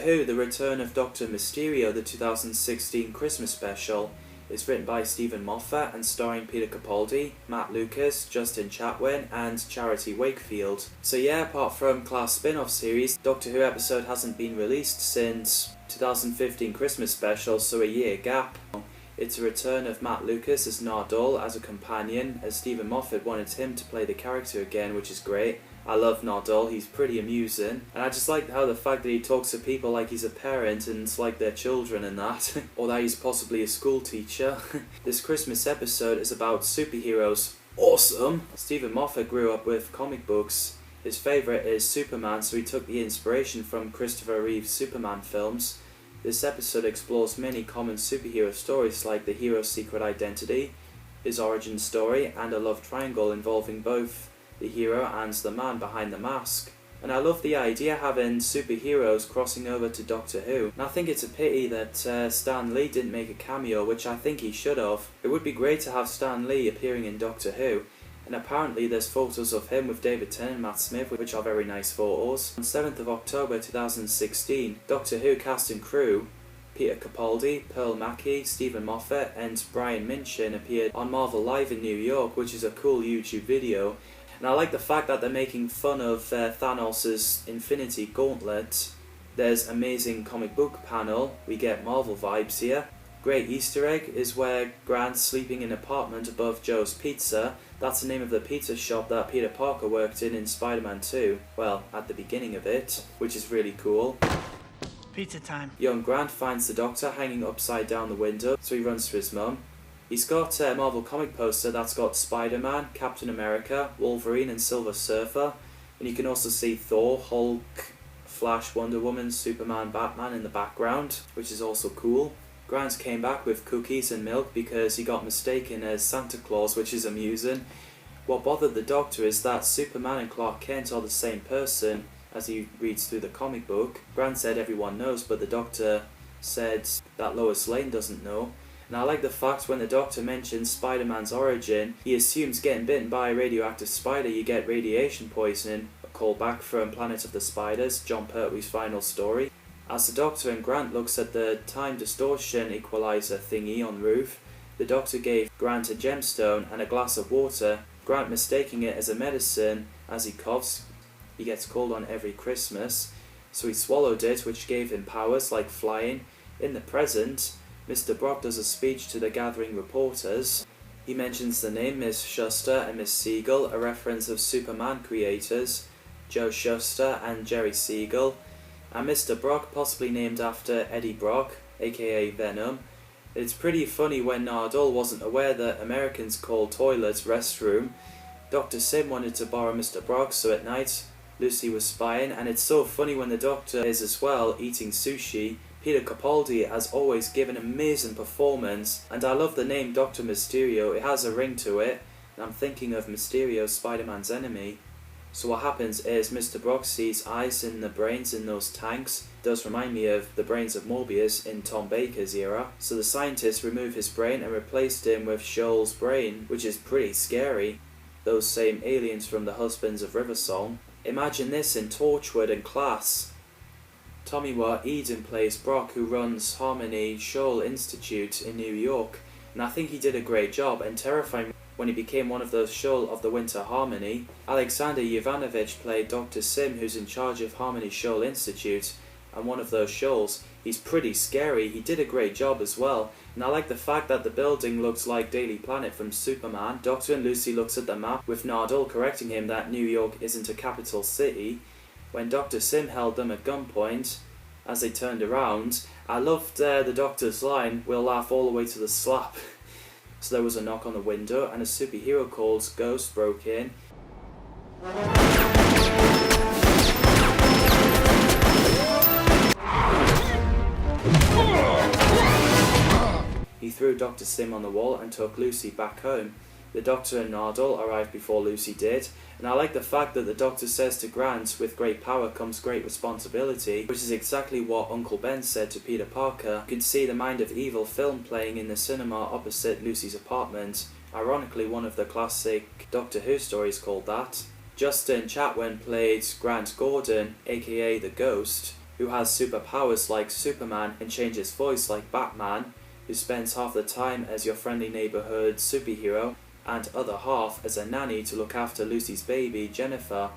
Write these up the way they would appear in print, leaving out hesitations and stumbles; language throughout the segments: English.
Who, The Return of Doctor Mysterio, the 2016 Christmas special, is written by Stephen Moffat and starring Peter Capaldi, Matt Lucas, Justin Chatwin and Charity Wakefield. So yeah, apart from class spin-off series, Doctor Who episode hasn't been released since 2015 Christmas special, so a year gap. It's a return of Matt Lucas as Nardole as a companion, as Stephen Moffat wanted him to play the character again, which is great. I love Nardole, he's pretty amusing, and I just like how the fact that he talks to people like he's a parent and it's like their children and that, or that he's possibly a school teacher. This Christmas episode is about superheroes. Awesome! Stephen Moffat grew up with comic books. His favourite is Superman, so he took the inspiration from Christopher Reeve's Superman films. This episode explores many common superhero stories like the hero's secret identity, his origin story, and a love triangle involving both the hero and the man behind the mask. And I love the idea having superheroes crossing over to Doctor Who. And I think it's a pity that Stan Lee didn't make a cameo, which I think he should have. It would be great to have Stan Lee appearing in Doctor Who. And apparently there's photos of him with David Tennant and Matt Smith, which are very nice photos. On 7th of October 2016, Doctor Who cast and crew Peter Capaldi, Pearl Mackie, Stephen Moffat and Brian Minchin appeared on Marvel Live in New York, which is a cool YouTube video. And I like the fact that they're making fun of Thanos' Infinity Gauntlet. There's amazing comic book panel, we get Marvel vibes here. Great Easter egg is where Grant's sleeping in an apartment above Joe's Pizza. That's the name of the pizza shop that Peter Parker worked in Spider-Man 2. Well, at the beginning of it, which is really cool. Pizza time. Young Grant finds the Doctor hanging upside down the window, so he runs to his mum. He's got a Marvel comic poster that's got Spider-Man, Captain America, Wolverine and Silver Surfer. And you can also see Thor, Hulk, Flash, Wonder Woman, Superman, Batman in the background, which is also cool. Grant came back with cookies and milk because he got mistaken as Santa Claus, which is amusing. What bothered the Doctor is that Superman and Clark Kent are the same person as he reads through the comic book. Grant said everyone knows, but the Doctor said that Lois Lane doesn't know. And I like the fact when the Doctor mentions Spider-Man's origin, he assumes getting bitten by a radioactive spider you get radiation poisoning, a callback from Planet of the Spiders, John Pertwee's final story. As the Doctor and Grant looks at the time distortion equalizer thingy on the roof, the Doctor gave Grant a gemstone and a glass of water, Grant mistaking it as a medicine. As he coughs, he gets cold on every Christmas, so he swallowed it, which gave him powers like flying. In the present, Mr. Brock does a speech to the gathering reporters. He mentions the name Miss Shuster and Miss Siegel, a reference of Superman creators, Joe Shuster and Jerry Siegel, and Mr. Brock possibly named after Eddie Brock, aka Venom. It's pretty funny when Nardole wasn't aware that Americans call toilets restroom. Dr. Sim wanted to borrow Mr. Brock, so at night Lucy was spying, and it's so funny when the Doctor is as well eating sushi. Peter Capaldi has always given an amazing performance, and I love the name Doctor Mysterio. It has a ring to it, and I'm thinking of Mysterio, Spider-Man's enemy. So what happens is Mr. Brock sees eyes in the brains in those tanks. It does remind me of the brains of Morbius in Tom Baker's era. So the scientists remove his brain and replaced him with Shoal's brain, which is pretty scary. Those same aliens from the Husbands of Riversong. Imagine this in Torchwood and Class. Tomiwa Eden plays Brock, who runs Harmony Shoal Institute in New York, and I think he did a great job and terrifying when he became one of those Shoal of the Winter Harmony. Alexander Jovanovic played Dr. Sim, who's in charge of Harmony Shoal Institute, and one of those shoals. He's pretty scary, he did a great job as well, and I like the fact that the building looks like Daily Planet from Superman. Doctor and Lucy looks at the map, with Nardole correcting him that New York isn't a capital city. When Dr. Sim held them at gunpoint, as they turned around, I loved the Doctor's line, "We'll laugh all the way to the slap." So there was a knock on the window, and a superhero called Ghost broke in. He threw Dr. Sim on the wall and took Lucy back home. The Doctor and Nardole arrived before Lucy did, and I like the fact that the Doctor says to Grant, "With great power comes great responsibility," which is exactly what Uncle Ben said to Peter Parker. You can see the Mind of Evil film playing in the cinema opposite Lucy's apartment. Ironically, one of the classic Doctor Who stories called that. Justin Chatwin played Grant Gordon, aka the Ghost, who who has superpowers like Superman and changes voice like Batman, who spends half the time as your friendly neighborhood superhero and other half as a nanny to look after Lucy's baby, Jennifer,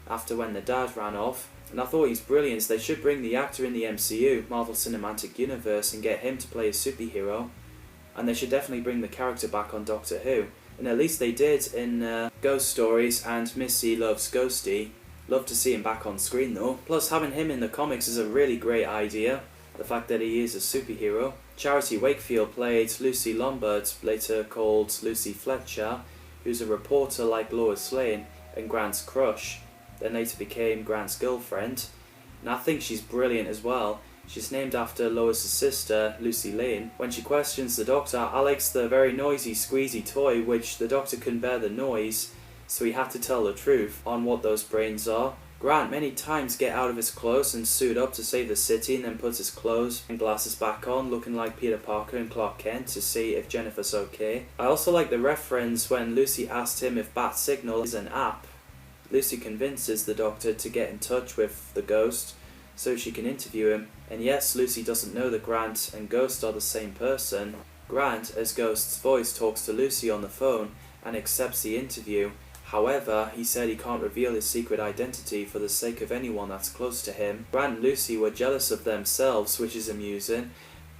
after when the dad ran off. And I thought he's brilliant. They should bring the actor in the MCU, Marvel Cinematic Universe, and get him to play a superhero. And they should definitely bring the character back on Doctor Who. And at least they did in Ghost Stories and Missy Loves Ghosty. Love to see him back on screen though. Plus having him in the comics is a really great idea. The fact that he is a superhero. Charity Wakefield played Lucy Lombard, later called Lucy Fletcher, who's a reporter like Lois Lane and Grant's crush, then later became Grant's girlfriend. And I think she's brilliant as well. She's named after Lois's sister, Lucy Lane. When she questions the Doctor, Alex the very noisy squeezy toy, which the Doctor couldn't bear the noise, so he had to tell the truth on what those brains are. Grant many times get out of his clothes and suit up to save the city, and then puts his clothes and glasses back on, looking like Peter Parker and Clark Kent to see if Jennifer's okay. I also like the reference when Lucy asked him if Bat Signal is an app. Lucy convinces the Doctor to get in touch with the Ghost so she can interview him, and yes, Lucy doesn't know that Grant and Ghost are the same person. Grant, as Ghost's voice, talks to Lucy on the phone and accepts the interview. However, he said he can't reveal his secret identity for the sake of anyone that's close to him. Grant and Lucy were jealous of themselves, which is amusing.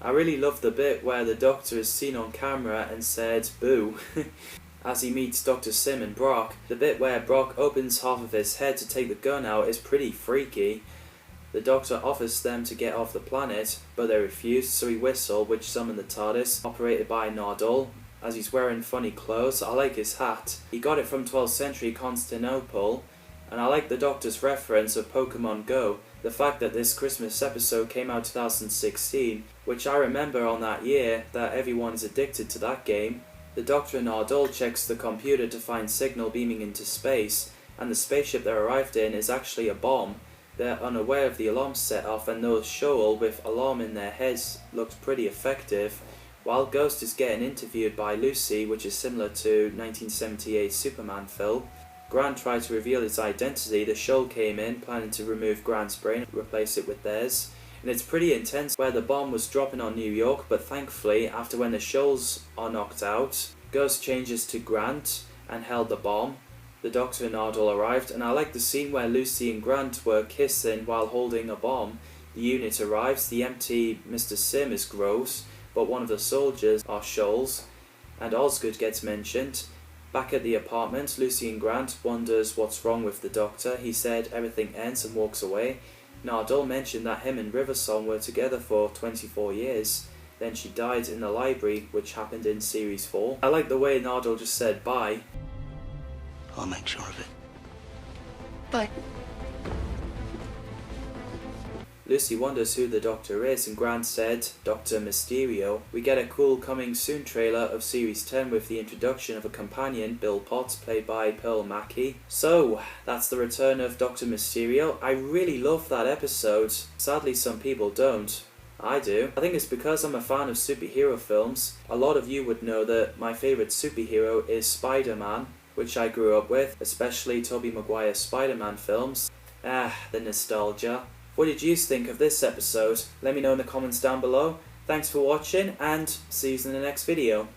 I really love the bit where the Doctor is seen on camera and said, "boo," as he meets Dr. Sim and Brock. The bit where Brock opens half of his head to take the gun out is pretty freaky. The Doctor offers them to get off the planet, but they refuse, so he whistles, which summoned the TARDIS, operated by Nardole. As he's wearing funny clothes, I like his hat. He got it from 12th century Constantinople, and I like the Doctor's reference of Pokemon Go. The fact that this Christmas episode came out 2016, which I remember on that year that everyone is addicted to that game. The Doctor and Nardole checks the computer to find signal beaming into space, and the spaceship they arrived in is actually a bomb. They're unaware of the alarm set off, and those Shoal with alarm in their heads looked pretty effective. While Ghost is getting interviewed by Lucy, which is similar to 1978's Superman film, Grant tried to reveal his identity. The Shoal came in, planning to remove Grant's brain and replace it with theirs. And it's pretty intense where the bomb was dropping on New York, but thankfully, after when the Shoals are knocked out, Ghost changes to Grant and held the bomb. The Doctor and Nardole arrived, and I like the scene where Lucy and Grant were kissing while holding a bomb. The unit arrives, the empty Mr. Sim is gross, but one of the soldiers are Shoals, and Osgood gets mentioned. Back at the apartment, Lucy and Grant wonders what's wrong with the Doctor. He said everything ends and walks away. Nardole mentioned that him and Riversong were together for 24 years. Then she died in the library, which happened in Series 4. I like the way Nardole just said bye. I'll make sure of it. Bye. Lucy wonders who the Doctor is, and Grant said, Doctor Mysterio. We get a cool coming soon trailer of Series 10 with the introduction of a companion, Bill Potts, played by Pearl Mackie. So, that's the return of Doctor Mysterio. I really love that episode. Sadly, some people don't. I do. I think it's because I'm a fan of superhero films. A lot of you would know that my favourite superhero is Spider-Man, which I grew up with, especially Tobey Maguire's Spider-Man films. The nostalgia. What did you think of this episode? Let me know in the comments down below. Thanks for watching, and see you in the next video.